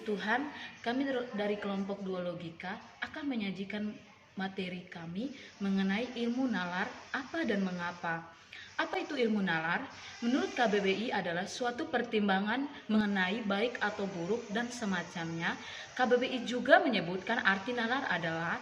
Tuhan, kami dari kelompok Dua Logika akan menyajikan materi kami mengenai ilmu nalar, apa dan mengapa. Apa itu ilmu nalar? Menurut KBBI adalah suatu pertimbangan mengenai baik atau buruk dan semacamnya. KBBI juga menyebutkan arti nalar adalah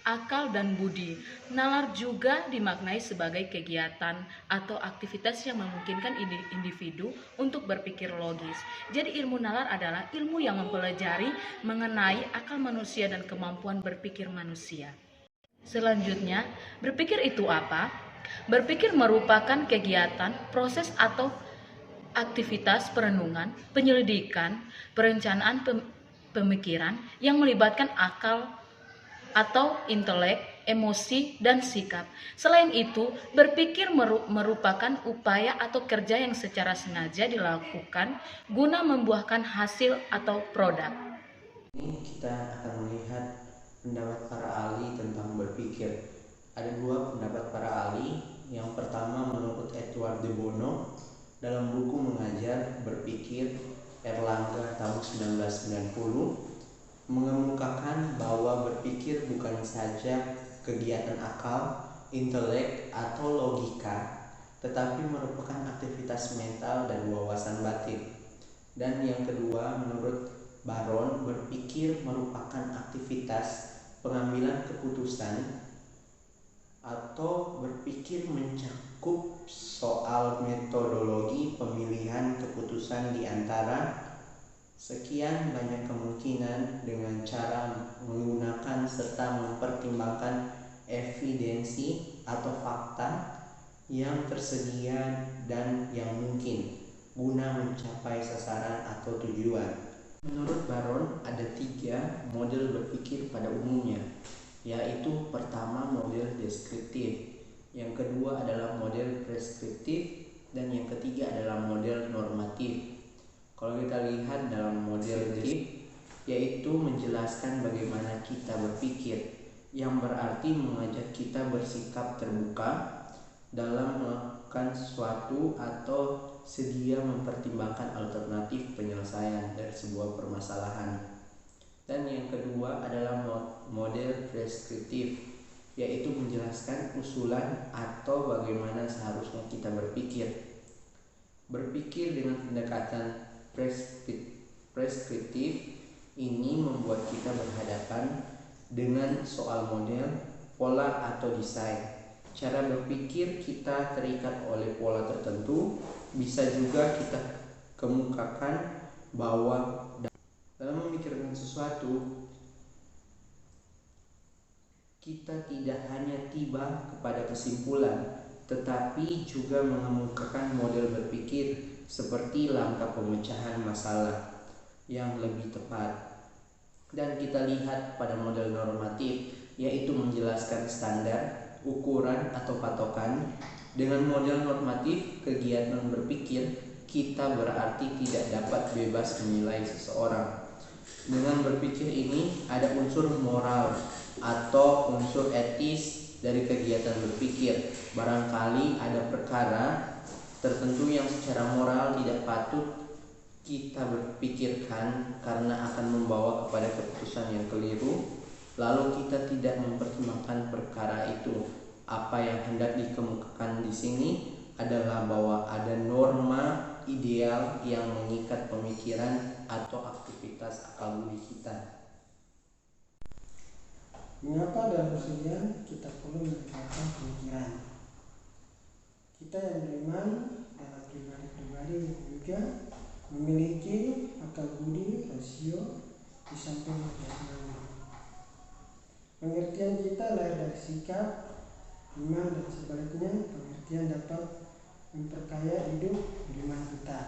akal dan budi. Nalar juga dimaknai sebagai kegiatan atau aktivitas yang memungkinkan individu untuk berpikir logis. Jadi ilmu nalar adalah ilmu yang mempelajari mengenai akal manusia dan kemampuan berpikir manusia. Selanjutnya, berpikir itu apa? Berpikir merupakan kegiatan, proses atau aktivitas perenungan, penyelidikan, perencanaan pemikiran yang melibatkan akal atau intelek, emosi, dan sikap. Selain itu, berpikir merupakan upaya atau kerja yang secara sengaja dilakukan guna membuahkan hasil atau produk. Ini kita akan melihat pendapat para ahli tentang berpikir. Ada dua pendapat para ahli. Yang pertama menurut Edward de Bono dalam buku Mengajar Berpikir Erlangga tahun 1990 mengemukakan bahwa berpikir bukan saja kegiatan akal, intelek, atau logika, tetapi merupakan aktivitas mental dan wawasan batin. Dan yang kedua, menurut Baron, berpikir merupakan aktivitas pengambilan keputusan atau berpikir mencakup soal metodologi pemilihan keputusan di antara sekian banyak kemungkinan dengan cara menggunakan serta mempertimbangkan evidensi atau fakta yang tersedia dan yang mungkin guna mencapai sasaran atau tujuan. Menurut Baron, ada 3 model berpikir pada umumnya, yaitu pertama model deskriptif, yang kedua adalah model preskriptif, dan yang ketiga adalah model normatif. Kalau kita lihat dalam model deskriptif, yaitu menjelaskan bagaimana kita berpikir, yang berarti mengajak kita bersikap terbuka dalam melakukan sesuatu atau sedia mempertimbangkan alternatif penyelesaian dari sebuah permasalahan. Dan yang kedua adalah model preskriptif, yaitu menjelaskan usulan atau bagaimana seharusnya kita berpikir. Berpikir dengan pendekatan preskriptif ini membuat kita berhadapan dengan soal model, pola atau desain. Cara berpikir kita terikat oleh pola tertentu. Bisa juga kita kemukakan bahwa dalam memikirkan sesuatu, kita tidak hanya tiba kepada kesimpulan, tetapi juga mengemukakan model berpikir seperti langkah pemecahan masalah yang lebih tepat. Dan kita lihat pada model normatif, yaitu menjelaskan standar, ukuran atau patokan. Dengan model normatif kegiatan berpikir, kita berarti tidak dapat bebas menilai seseorang. Dengan berpikir ini ada unsur moral atau unsur etis dari kegiatan berpikir. Barangkali ada perkara tertentu yang secara moral tidak patut kita berpikirkan karena akan membawa kepada keputusan yang keliru, lalu kita tidak mempertimbangkan perkara itu. Apa yang hendak dikemukakan di sini adalah bahwa ada norma ideal yang mengikat pemikiran atau aktivitas akal budi kita. Mengapa dalam kesenian kita perlu meningkatkan pemikiran? Kita yang beriman dalam pribadi-pribadi yang juga memiliki akal budi rasio di samping jasmani. Pengertian kita lahir dari sikap, iman, dan sebaliknya pengertian dapat memperkaya hidup beriman kita.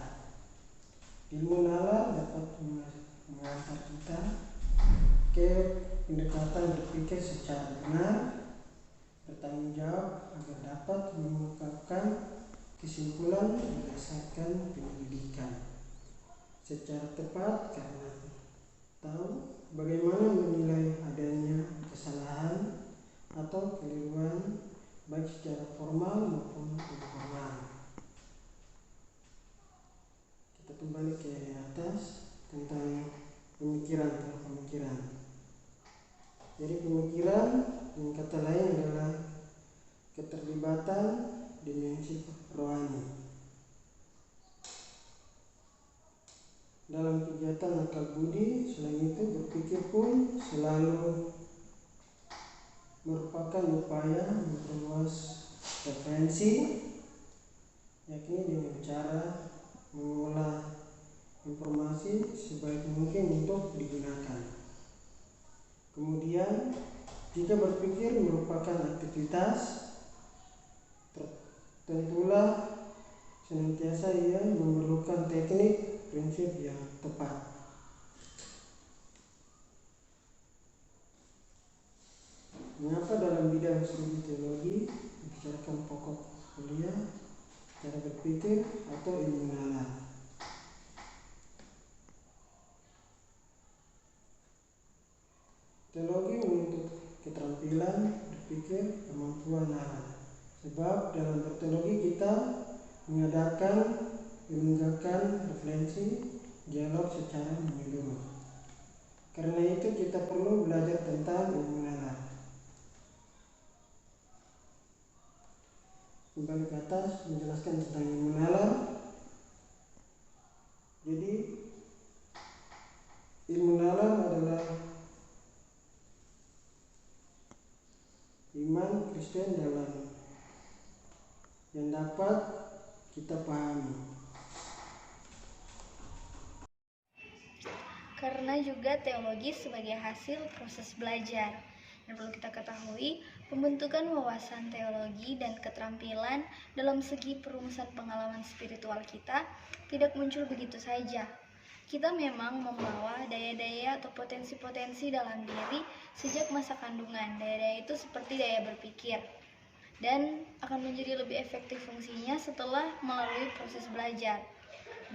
Ilmu nalar dapat mengantar kita ke pendekatan berpikir secara benar, bertanggung jawab agar dapat mengungkapkan kesimpulan berdasarkan penyelidikan secara tepat karena tahu bagaimana menilai adanya kesalahan atau keliruan baik secara formal maupun informal. Kita kembali ke atas tentang pemikiran. Jadi pemikiran dengan kata lain adalah keterlibatan dimensi rohani. Dalam kegiatan akal budi, selain itu berpikir pun selalu merupakan upaya memperluas referensi, yakni dengan cara mengolah informasi sebaik mungkin untuk digunakan. Kemudian, jika berpikir merupakan aktivitas, tentulah senantiasa ia memerlukan teknik prinsip yang tepat. Mengapa dalam bidang studi teologi dibicarakan pokok kuliah, cara berpikir atau ilmu nalar? Teologi menuntut keterampilan berpikir, kemampuan nalar. Sebab dalam berteologi kita menegakkan refleksi, dialog secara menyeluruh. Karena itu kita perlu belajar tentang ilmu nalar. Kembali ke atas menjelaskan tentang ilmu nalar. Jadi ilmu nalar adalah iman Kristen dalam yang dapat kita pahami. Karena juga teologi sebagai hasil proses belajar. Dan perlu kita ketahui, pembentukan wawasan teologi dan keterampilan dalam segi perumusan pengalaman spiritual kita tidak muncul begitu saja. Kita memang membawa daya-daya atau potensi-potensi dalam diri sejak masa kandungan. Daya-daya itu seperti daya berpikir dan akan menjadi lebih efektif fungsinya setelah melalui proses belajar.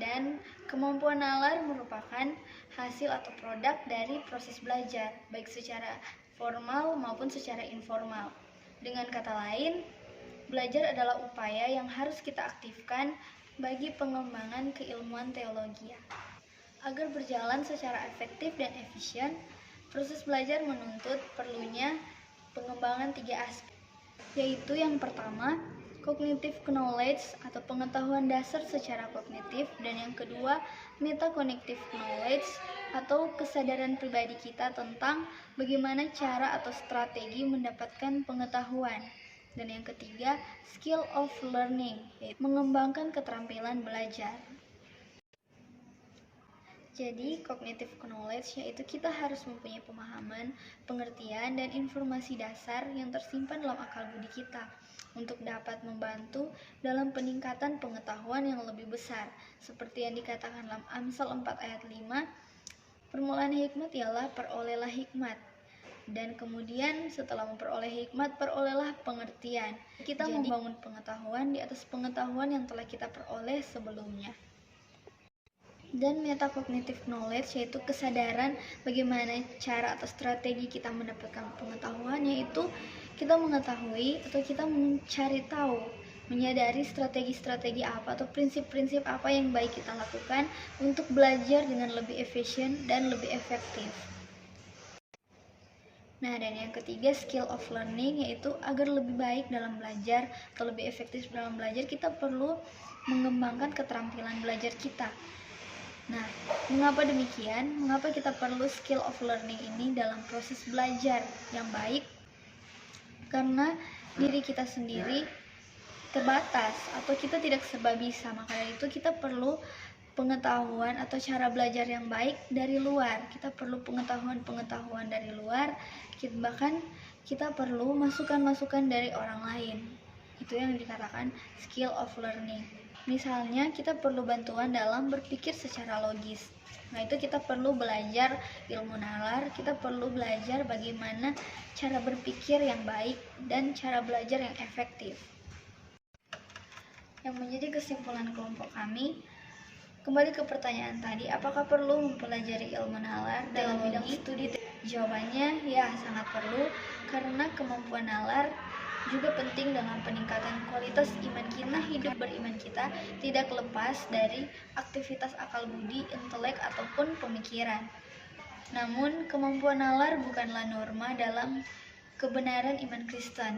Dan kemampuan nalar merupakan hasil atau produk dari proses belajar, baik secara formal maupun secara informal. Dengan kata lain, belajar adalah upaya yang harus kita aktifkan bagi pengembangan keilmuan teologi. Agar berjalan secara efektif dan efisien, proses belajar menuntut perlunya pengembangan 3 aspek, yaitu yang pertama, cognitive knowledge atau pengetahuan dasar secara kognitif, dan yang kedua, metacognitive knowledge atau kesadaran pribadi kita tentang bagaimana cara atau strategi mendapatkan pengetahuan, dan yang ketiga, skill of learning, yaitu mengembangkan keterampilan belajar. Jadi, cognitive knowledge yaitu kita harus mempunyai pemahaman, pengertian, dan informasi dasar yang tersimpan dalam akal budi kita untuk dapat membantu dalam peningkatan pengetahuan yang lebih besar. Seperti yang dikatakan dalam Amsal 4 ayat 5, permulaan hikmat ialah perolehlah hikmat. Dan kemudian setelah memperoleh hikmat, perolehlah pengertian. Kita membangun pengetahuan di atas pengetahuan yang telah kita peroleh sebelumnya. Dan metacognitive knowledge yaitu kesadaran bagaimana cara atau strategi kita mendapatkan pengetahuan, yaitu kita mengetahui atau kita mencari tahu, menyadari strategi-strategi apa atau prinsip-prinsip apa yang baik kita lakukan untuk belajar dengan lebih efisien dan lebih efektif. Nah, dan yang ketiga, skill of learning, yaitu agar lebih baik dalam belajar atau lebih efektif dalam belajar, kita perlu mengembangkan keterampilan belajar kita. Nah, mengapa demikian? Mengapa kita perlu skill of learning ini dalam proses belajar yang baik? Karena diri kita sendiri terbatas atau kita tidak serba bisa, maka dari itu kita perlu pengetahuan atau cara belajar yang baik dari luar. Kita perlu pengetahuan dari luar, bahkan kita perlu masukan-masukan dari orang lain. Itu yang dikatakan skill of learning. Misalnya kita perlu bantuan dalam berpikir secara logis. Nah, itu kita perlu belajar ilmu nalar, kita perlu belajar bagaimana cara berpikir yang baik dan cara belajar yang efektif. Yang menjadi kesimpulan kelompok kami, kembali ke pertanyaan tadi, apakah perlu mempelajari ilmu nalar dalam bidang studi? Jawabannya ya, sangat perlu, karena kemampuan nalar juga penting dalam peningkatan kualitas iman kita. Hidup beriman kita tidak lepas dari aktivitas akal budi, intelek, ataupun pemikiran. Namun, kemampuan nalar bukanlah norma dalam kebenaran iman Kristen.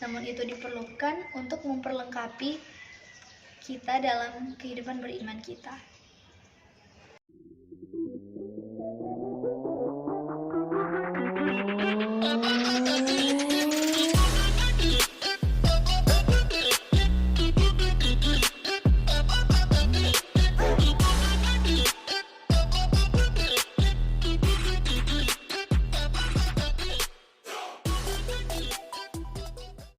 Namun itu diperlukan untuk memperlengkapi kita dalam kehidupan beriman kita.